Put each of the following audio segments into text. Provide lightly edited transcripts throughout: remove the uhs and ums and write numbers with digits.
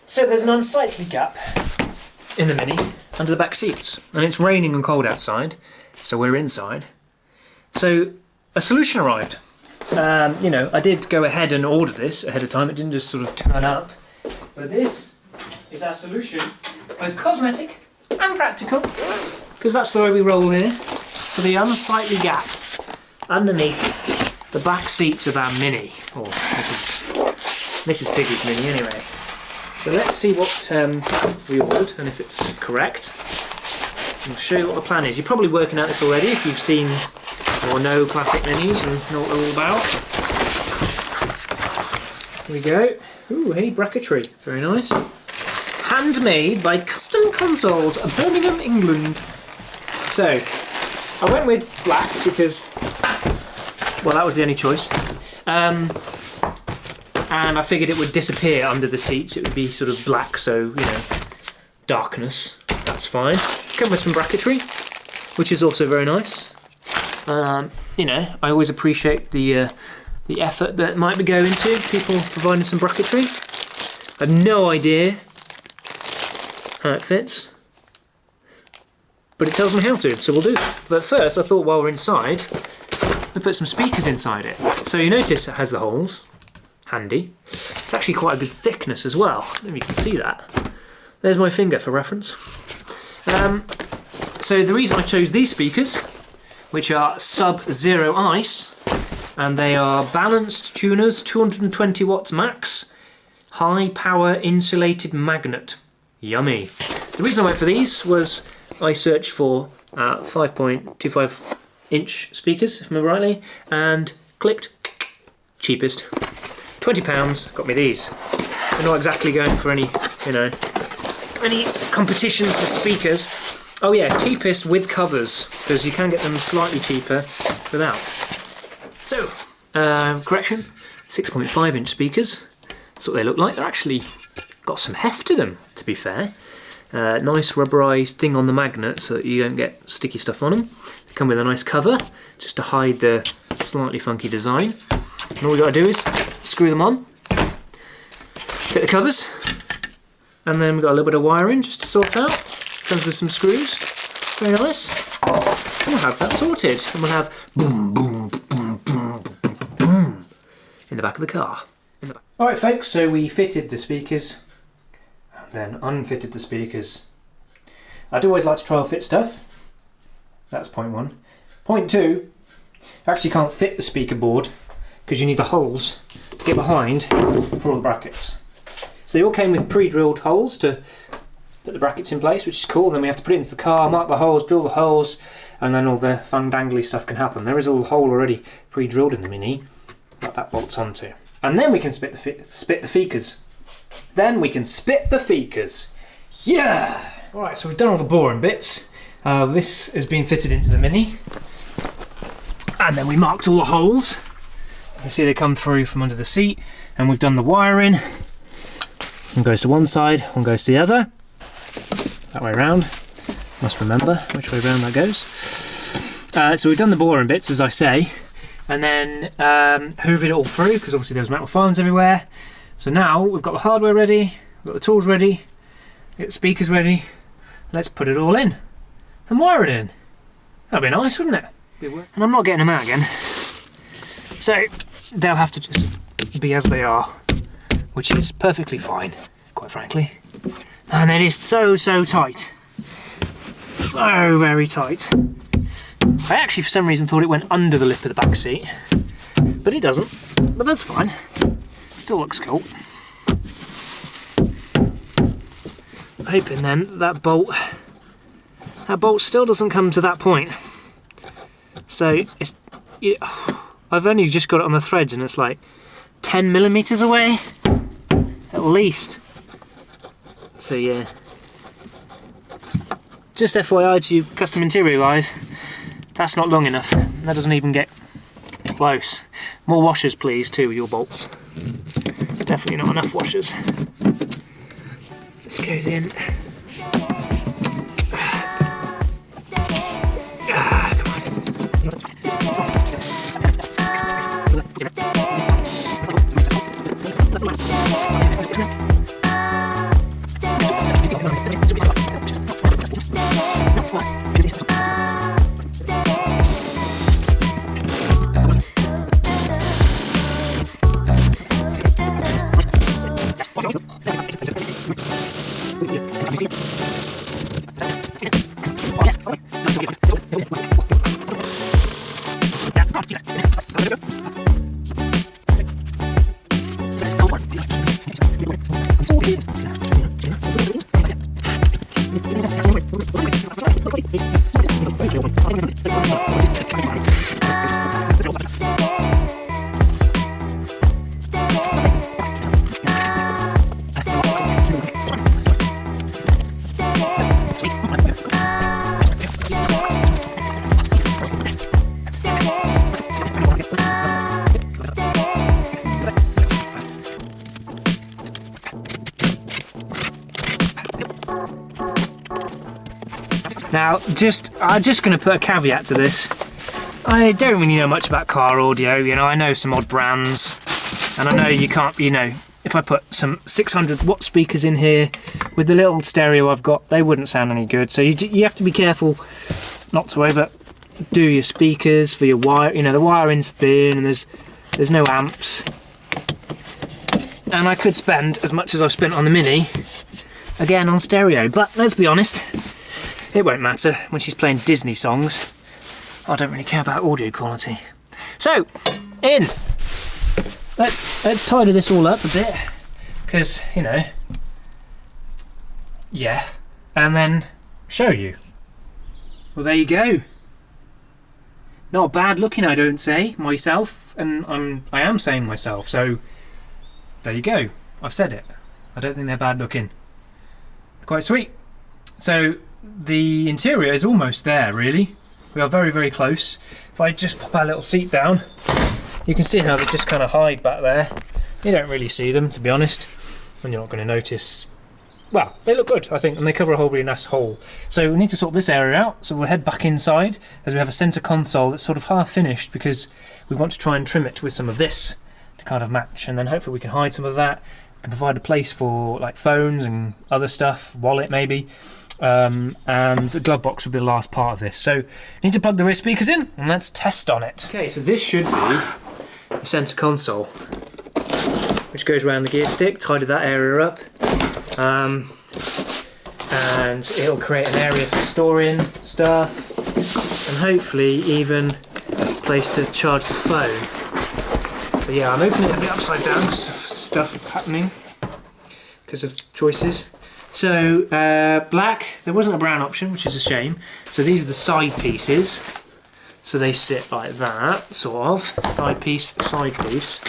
So there's an unsightly gap in the Mini under the back seats, and it's raining and cold outside, so we're inside. So a solution arrived. You know, I did go ahead and order this ahead of time, it didn't just sort of turn up. But this is our solution, both cosmetic and practical, because that's the way we roll here, for the unsightly gap underneath the back seats of our Mini. Or Mrs. Piggy's Mini anyway. So let's see what we ordered and if it's correct. I'll show you what the plan is. You're probably working out this already if you've seen or know classic Minis and know what they're all about. Here we go. Ooh, hey, bracketry. Very nice. Handmade by Custom Consoles, Birmingham, England. So, I went with black because, well, that was the only choice. And I figured it would disappear under the seats. It would be sort of black, so, you know, darkness. That's fine. Come with some bracketry, which is also very nice. You know, I always appreciate the effort that might be going into people providing some bracketry. I have no idea how it fits, but it tells me how to, so we'll do. But first, I thought while we're inside, we'll put some speakers inside it. So you notice it has the holes. Handy. It's actually quite a good thickness as well. I don't know if you can see that. There's my finger for reference. So the reason I chose these speakers, which are Sub-Zero Ice, and they are balanced tuners, 220 watts max, high power insulated magnet. Yummy. The reason I went for these was I searched for 5.25 inch speakers, if I remember rightly, and clicked cheapest. £20 got me these. I'm not exactly going for any, you know, any competitions for speakers. Oh yeah, cheapest with covers, because you can get them slightly cheaper without. So, correction, 6.5 inch speakers. That's what they look like. They're actually got some heft to them, to be fair. Nice rubberized thing on the magnet so that you don't get sticky stuff on them. They come with a nice cover, just to hide the slightly funky design. And all we got to do is screw them on, get the covers, and then we've got a little bit of wiring just to sort out. Comes with some screws, very nice. And we'll have that sorted, and we'll have boom, boom, boom, boom, boom, boom in the back of the car. Alright folks, so we fitted the speakers, and then unfitted the speakers. I'd always like to trial fit stuff. That's point one. Point two, you actually can't fit the speaker board because you need the holes to get behind for all the brackets. So they all came with pre-drilled holes to put the brackets in place, which is cool. Then we have to put it into the car, mark the holes, drill the holes, and then all the fun dangly stuff can happen. There is a little hole already pre-drilled in the Mini that bolts onto. And then we can spit the feekers. Then we can spit the feekers. Yeah! Alright, so we've done all the boring bits. This has been fitted into the Mini. And then we marked all the holes. You can see they come through from under the seat. And we've done the wiring. One goes to one side, one goes to the other. That way round. Must remember which way round that goes. So we've done the boring bits, as I say. And then hoovered it all through, because obviously there was metal filings everywhere. So now we've got the hardware ready, we've got the tools ready, we've got the speakers ready. Let's put it all in and wire it in. That'd be nice, wouldn't it? And I'm not getting them out again. So they'll have to just be as they are, which is perfectly fine, quite frankly. And it is so, so tight. So very tight. I actually, for some reason, thought it went under the lip of the back seat, but it doesn't. But that's fine. Still looks cool. Hoping then that bolt still doesn't come to that point. So I've only just got it on the threads, and it's like 10 millimeters away, at least. So yeah. Just FYI to you custom interior guys. That's not long enough. That doesn't even get close. More washers, please, too, with your bolts. Definitely not enough washers. This goes in. Come on. I'm just going to put a caveat to this. I don't really know much about car audio, you know, I know some odd brands, and I know you can't, you know, if I put some 600 watt speakers in here with the little stereo I've got, they wouldn't sound any good. So you have to be careful not to overdo your speakers for your wire. You know, the wiring's thin and there's no amps. And I could spend as much as I've spent on the Mini, again on stereo. But let's be honest, it won't matter when she's playing Disney songs. I don't really care about audio quality. So, in. Let's tidy this all up a bit, because, you know, yeah, and then show you. Well, there you go. Not bad looking, I don't say, myself, and I am saying myself, so there you go. I've said it. I don't think they're bad looking. Quite sweet. So, the interior is almost there, really. We are very, very close. If I just pop our little seat down, you can see how they just kind of hide back there. You don't really see them, to be honest, and you're not going to notice. Well, they look good, I think, and they cover a whole really nice hole. So we need to sort this area out, so we'll head back inside as we have a centre console that's sort of half finished because we want to try and trim it with some of this to kind of match, and then hopefully we can hide some of that. We can provide a place for like phones and other stuff, wallet maybe, and the glove box will be the last part of this. So need to plug the rear speakers in and let's test on it. Okay, so this should be the centre console, which goes around the gear stick. Tidy that area up, and it'll create an area for storing stuff and hopefully even a place to charge the phone. So yeah, I'm opening it a bit upside down because of stuff happening because of choices. So black, there wasn't a brown option, which is a shame. So these are the side pieces. So they sit like that, sort of. Side piece, side piece.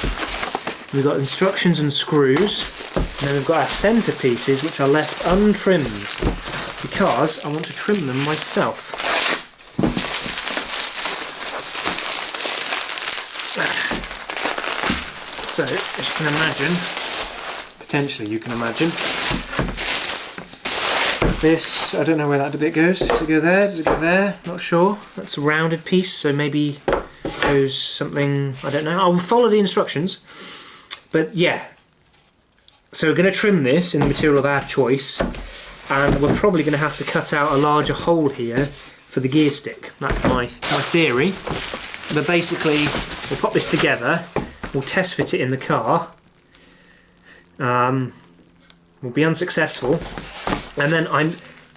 We've got instructions and screws. And then we've got our centre pieces, which are left untrimmed because I want to trim them myself. So, as you can imagine, potentially you can imagine, this, I don't know where that bit goes. Does it go there? Does it go there? Not sure. That's a rounded piece, so maybe goes something, I don't know. I will follow the instructions. But yeah. So we're going to trim this in the material of our choice, and we're probably going to have to cut out a larger hole here for the gear stick. That's my theory. But basically, we'll pop this together, we'll test fit it in the car. We'll be unsuccessful. And then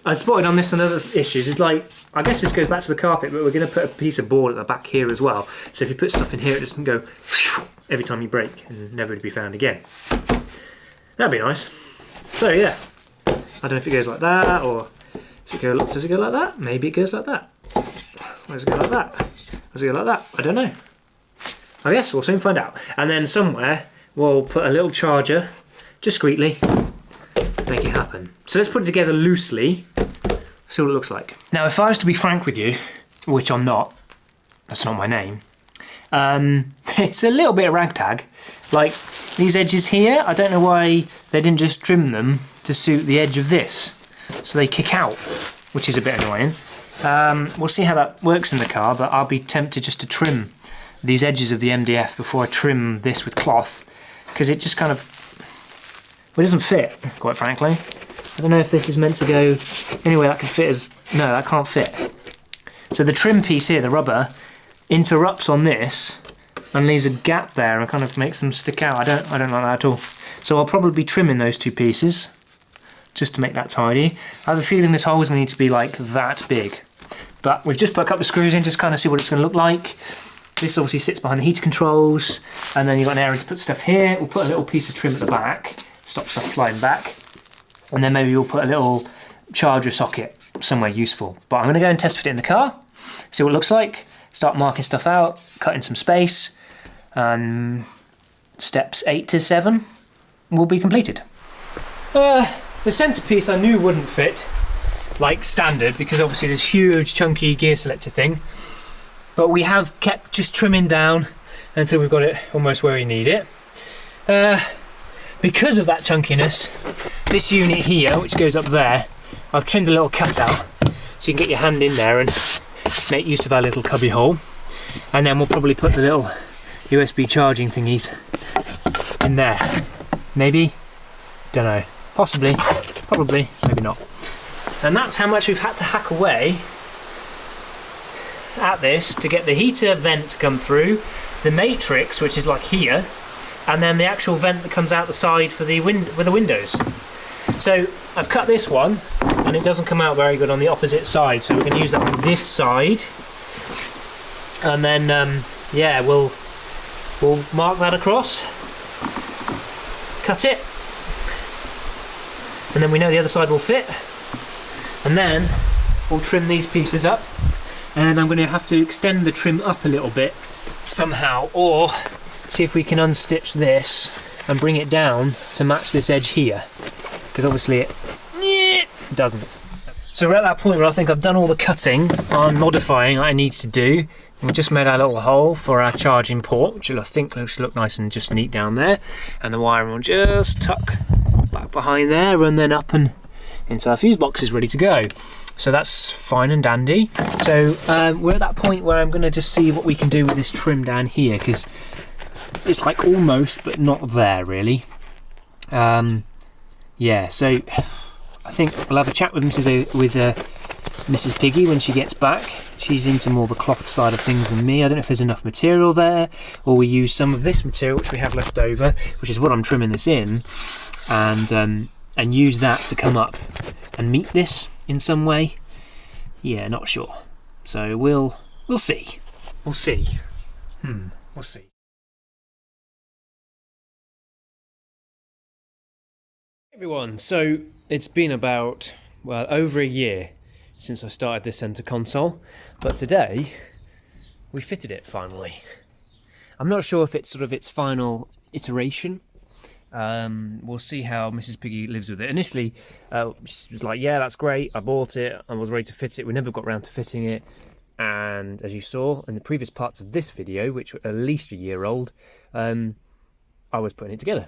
I spotted on this and other issues, is like, I guess this goes back to the carpet, but we're going to put a piece of board at the back here as well. So if you put stuff in here, it doesn't go every time you brake and never to be found again. That'd be nice. So yeah, I don't know if it goes like that, or does it go like that? Maybe it goes like that. Or does it go like that? Does it go like that? I don't know. I guess we'll soon find out. And then somewhere we'll put a little charger, discreetly, make it happen. So let's put it together loosely, see what it looks like. Now if I was to be frank with you, which I'm not, that's not my name, it's a little bit of ragtag. Like these edges here, I don't know why they didn't just trim them to suit the edge of this, so they kick out, which is a bit annoying. We'll see how that works in the car, but I'll be tempted just to trim these edges of the MDF before I trim this with cloth, because it just kind of, well, it doesn't fit, quite frankly. I don't know if this is meant to go anywhere that can fit as, no, that can't fit. So the trim piece here, the rubber, interrupts on this and leaves a gap there and kind of makes them stick out. I don't like that at all. So I'll probably be trimming those two pieces just to make that tidy. I have a feeling this hole is going to need to be like that big. But we've just put a couple of screws in, just kind of see what it's going to look like. This obviously sits behind the heater controls, and then you've got an area to put stuff here. We'll put a little piece of trim at the back, stop stuff flying back. And then maybe we'll put a little charger socket somewhere useful. But I'm going to go and test fit it in the car, see what it looks like, start marking stuff out, cutting some space, and steps 8 to 7 will be completed. The centerpiece I knew wouldn't fit like standard because obviously this huge chunky gear selector thing, but we have kept just trimming down until we've got it almost where we need it. Because of that chunkiness, this unit here, which goes up there, I've trimmed a little cutout so you can get your hand in there and make use of our little cubby hole. And then we'll probably put the little USB charging thingies in there. Maybe? Don't know. Possibly. Probably. Maybe not. And that's how much we've had to hack away at this to get the heater vent to come through, the matrix, which is like here, and then the actual vent that comes out the side for the windows. So I've cut this one, and it doesn't come out very good on the opposite side, so we're going to use that on this side, and then yeah, we'll mark that across, cut it, and then we know the other side will fit, and then we'll trim these pieces up. And I'm going to have to extend the trim up a little bit somehow, or see if we can unstitch this and bring it down to match this edge here, because obviously it doesn't. So we're at that point where I think I've done all the cutting and modifying I need to do. We've just made our little hole for our charging port, which I think looks nice and just neat down there, and the wiring will just tuck back behind there and then up and into our fuse boxes ready to go. So that's fine and dandy. So we're at that point where I'm going to just see what we can do with this trim down here, because it's like almost but not there really. Yeah, so I think we'll have a chat with Mrs. Piggy when she gets back. She's into more the cloth side of things than me. I don't know if there's enough material there, or we use some of this material which we have left over, which is what I'm trimming this in, and use that to come up and meet this in some way. Yeah, not sure. So we'll see. We'll see. We'll see. Everyone, so it's been about, well, over a year since I started this centre console, but today we fitted it finally. I'm not sure if it's sort of its final iteration. We'll see how Mrs. Piggy lives with it. Initially, she was like, yeah, that's great, I bought it, I was ready to fit it. We never got around to fitting it, and as you saw in the previous parts of this video, which were at least a year old, I was putting it together.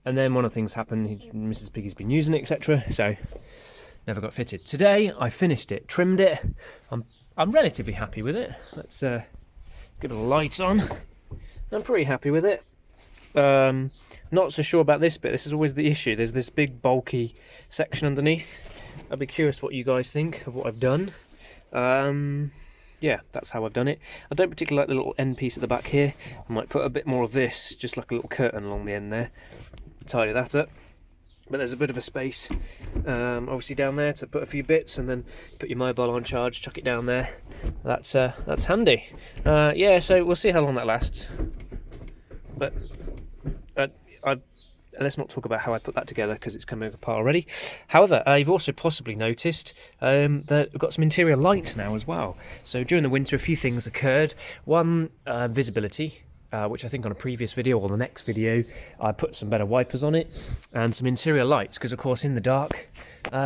And then one of the things happened, Mrs. Piggy's been using it, etc., so never got fitted. Today, I finished it, trimmed it. I'm relatively happy with it. Let's get a light on. I'm pretty happy with it. Not so sure about this bit. This is always the issue. There's this big bulky section underneath. I'd be curious what you guys think of what I've done. Yeah, that's how I've done it. I don't particularly like the little end piece at the back here. I might put a bit more of this, just like a little curtain along the end there. Tidy that up. But there's a bit of a space, obviously down there, to put a few bits, and then put your mobile on charge, chuck it down there. That's handy. Yeah, so we'll see how long that lasts. But let's not talk about how I put that together, because it's coming apart already. However, you've also possibly noticed that we've got some interior lights now as well. So during the winter, a few things occurred. One, visibility, which I think on a previous video or the next video, I put some better wipers on it, and some interior lights, because of course in the dark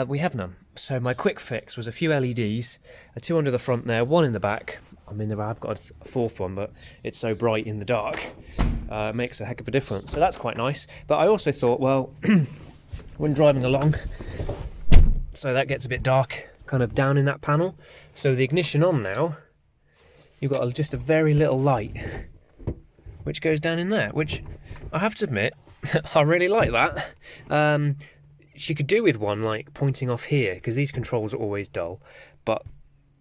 we have none. So my quick fix was a few LEDs, two under the front there, one in the back. I mean, I've got a fourth one, but it's so bright in the dark. It makes a heck of a difference, so that's quite nice. But I also thought, well, when driving along, so that gets a bit dark kind of down in that panel. So the ignition on now, you've got just a very little light which goes down in there, which I have to admit, I really like that. She could do with one like pointing off here, because these controls are always dull, but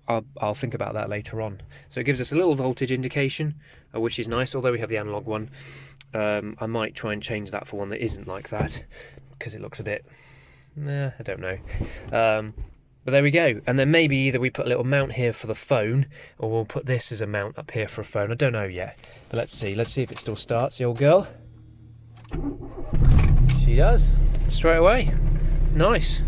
I'll think about that later on. So it gives us a little voltage indication, which is nice, although we have the analog one. I might try and change that for one that isn't like that, because it looks a bit, I don't know. But there we go. And then maybe either we put a little mount here for the phone, or we'll put this as a mount up here for a phone. I don't know yet, but let's see. Let's see if it still starts, the old girl. She does, straight away. Nice.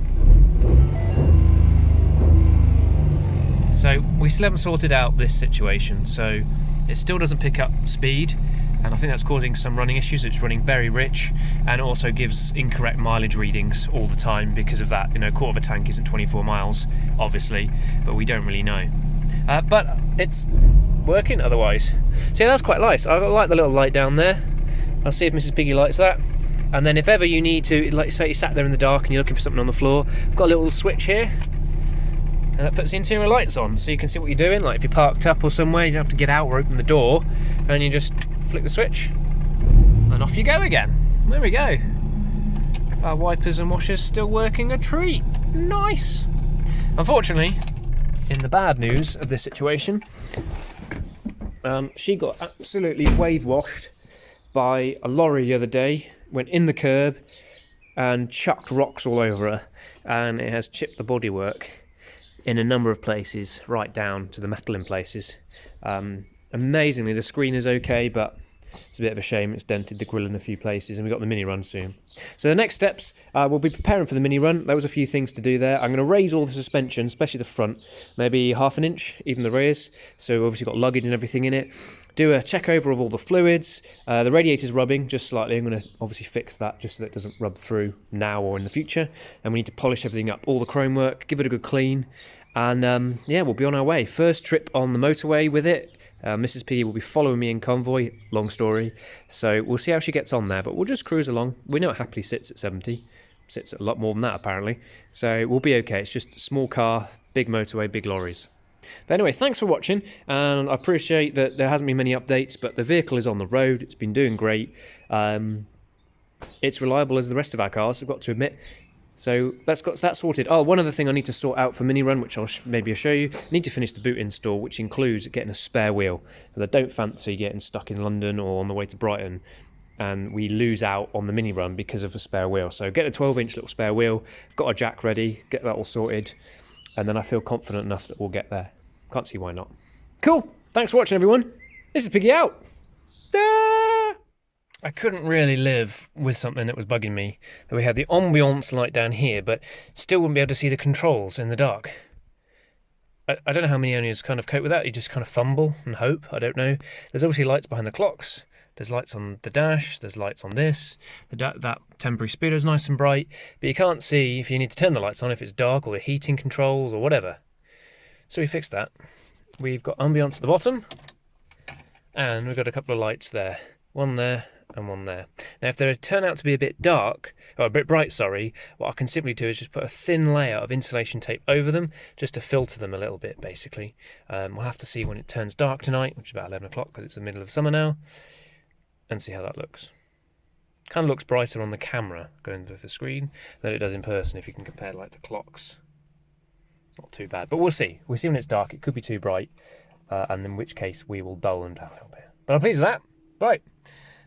So we still haven't sorted out this situation, so it still doesn't pick up speed, and I think that's causing some running issues. It's running very rich, and it also gives incorrect mileage readings all the time because of that. You know, a quarter of a tank isn't 24 miles, obviously, but we don't really know. But it's working otherwise. So yeah, that's quite nice. I like the little light down there. I'll see if Mrs. Piggy likes that. And then if ever you need to, like say you sat there in the dark and you're looking for something on the floor, I've got a little switch here. and that puts the interior lights on, so you can see what you're doing. Like if you're parked up or somewhere, you don't have to get out or open the door, and you just flick the switch, and off you go again. There we go. Our wipers and washers still working a treat. Nice. Unfortunately, in the bad news of this situation, she got absolutely wave washed by a lorry the other day, went in the curb and chucked rocks all over her, and it has chipped the bodywork in a number of places, right down to the metal in places. Amazingly, the screen is okay, but it's a bit of a shame. It's dented the grille in a few places, and we've got the mini run soon. So the next steps, we'll be preparing for the mini run. There was a few things to do there. I'm going to raise all the suspension, especially the front, maybe half an inch, even the rears. So we've obviously got luggage and everything in it. Do a check over of all the fluids. The radiator's rubbing just slightly. I'm going to obviously fix that just so that it doesn't rub through now or in the future. And we need to polish everything up, all the chrome work, give it a good clean. And yeah, we'll be on our way. First trip on the motorway with it. Mrs. Piggy will be following me in convoy, long story, so we'll see how she gets on there, but we'll just cruise along. We know it happily sits at 70, sits at a lot more than that apparently, so we'll be okay. It's just a small car, big motorway, big lorries. But anyway, thanks for watching, and I appreciate that there hasn't been many updates, but the vehicle is on the road, it's been doing great. It's reliable as the rest of our cars, I've got to admit. So that's got that sorted. Oh, one other thing I need to sort out for mini run, which I'll maybe show you. I need to finish the boot install, which includes getting a spare wheel, because I don't fancy getting stuck in London or on the way to Brighton, and we lose out on the mini run because of a spare wheel. So get a 12-inch little spare wheel. I've got a jack ready. Get that all sorted, and then I feel confident enough that we'll get there. Can't see why not. Cool. Thanks for watching, everyone. This is Piggy out. I couldn't really live with something that was bugging me. That we had the ambiance light down here, but still wouldn't be able to see the controls in the dark. I don't know how many owners kind of cope with that. You just kind of fumble and hope. I don't know. There's obviously lights behind the clocks. There's lights on the dash. There's lights on this. That temporary speedo is nice and bright, but you can't see if you need to turn the lights on if it's dark, or the heating controls or whatever. So we fixed that. We've got ambiance at the bottom, and we've got a couple of lights there. One there and one there. Now if they turn out to be a bit dark, or a bit bright, sorry, what I can simply do is just put a thin layer of insulation tape over them, just to filter them a little bit, basically. We'll have to see when it turns dark tonight, which is about 11 o'clock because it's the middle of summer now, and see how that looks. Kind of looks brighter on the camera going through the screen than it does in person if you can compare like the clocks. It's not too bad, but we'll see. We'll see when it's dark. It could be too bright, and in which case we will dull them down a little bit. But I'm pleased with that. Right.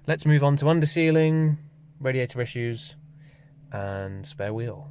Let's move on to undersealing, radiator issues, and spare wheel.